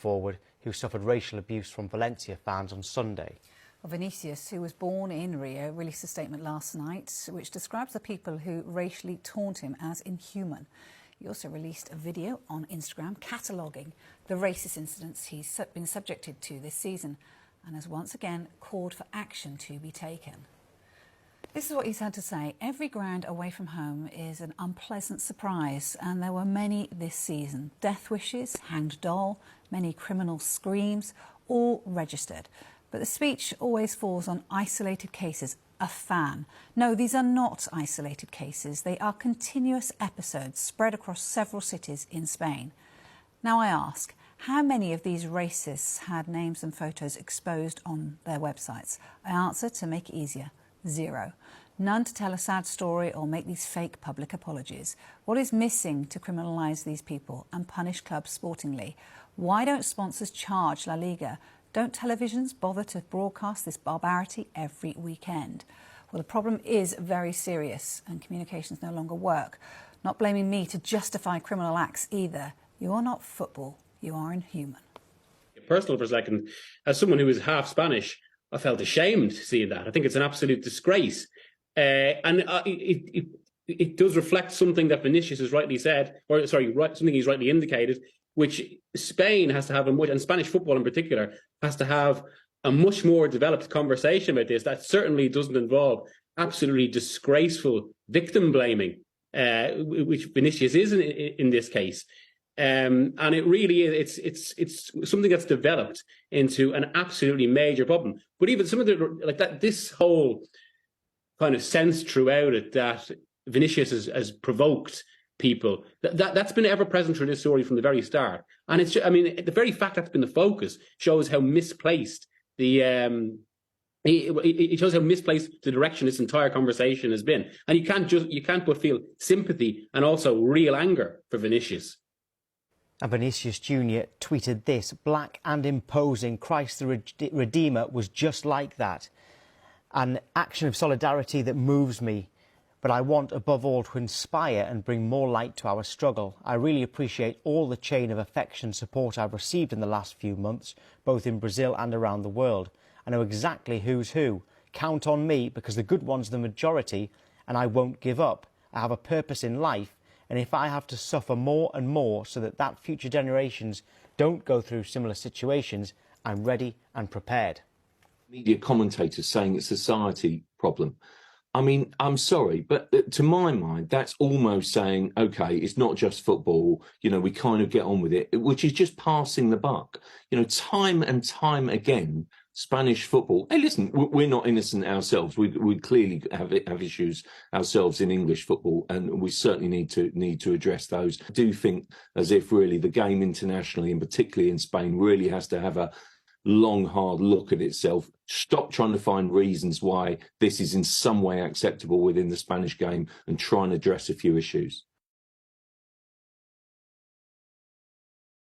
forward who suffered racial abuse from Valencia fans on Sunday. Vinicius, who was born in Rio, released a statement last night which describes the people who racially taunt him as inhuman. He also released a video on Instagram cataloguing the racist incidents he's been subjected to this season and has once again called for action to be taken. This is what he's had to say. Every ground away from home is an unpleasant surprise, and there were many this season. Death wishes, hanged doll, many criminal screams, all registered. But the speech always falls on isolated cases. A fan. No, these are not isolated cases. They are continuous episodes spread across several cities in Spain. Now I ask, how many of these racists had names and photos exposed on their websites? I answer, to make it easier, 0. None to tell a sad story or make these fake public apologies. What is missing to criminalise these people and punish clubs sportingly? Why don't sponsors charge La Liga? Don't televisions bother to broadcast this barbarity every weekend? Well, the problem is very serious and communications no longer work. Not blaming me to justify criminal acts either. You are not football, you are inhuman. Personal for a second, as someone who is half Spanish, I felt ashamed seeing that. I think it's an absolute disgrace. It does reflect something that Vinicius has rightly said, or something he's rightly indicated, which Spain has to have and Spanish football in particular, has to have a much more developed conversation about this. That certainly doesn't involve absolutely disgraceful victim blaming, which Vinicius is in this case. And it really is, it's something that's developed into an absolutely major problem. But even some of this whole kind of sense throughout it that Vinicius has provoked people, that's been ever present through this story from the very start. And it's, I mean, the very fact that's been the focus shows how misplaced it shows how misplaced the direction this entire conversation has been. And you can't but feel sympathy and also real anger for Vinicius. And Vinicius Jr. tweeted this: "Black and imposing, Christ the Redeemer was just like that. An action of solidarity that moves me. But I want, above all, to inspire and bring more light to our struggle. I really appreciate all the chain of affection and support I've received in the last few months, both in Brazil and around the world. I know exactly who's who. Count on me, because the good one's the majority, and I won't give up. I have a purpose in life, and if I have to suffer more and more so that future generations don't go through similar situations, I'm ready and prepared." Media commentators saying it's a society problem. I mean, I'm sorry, but to my mind, that's almost saying, OK, it's not just football, you know, we kind of get on with it, which is just passing the buck. You know, time and time again, Spanish football. Hey, listen, we're not innocent ourselves. We clearly have issues ourselves in English football, and we certainly need to address those. I do think as if really the game internationally, and particularly in Spain, really has to have a long, hard look at itself. Stop trying to find reasons why this is in some way acceptable within the Spanish game and try and address a few issues.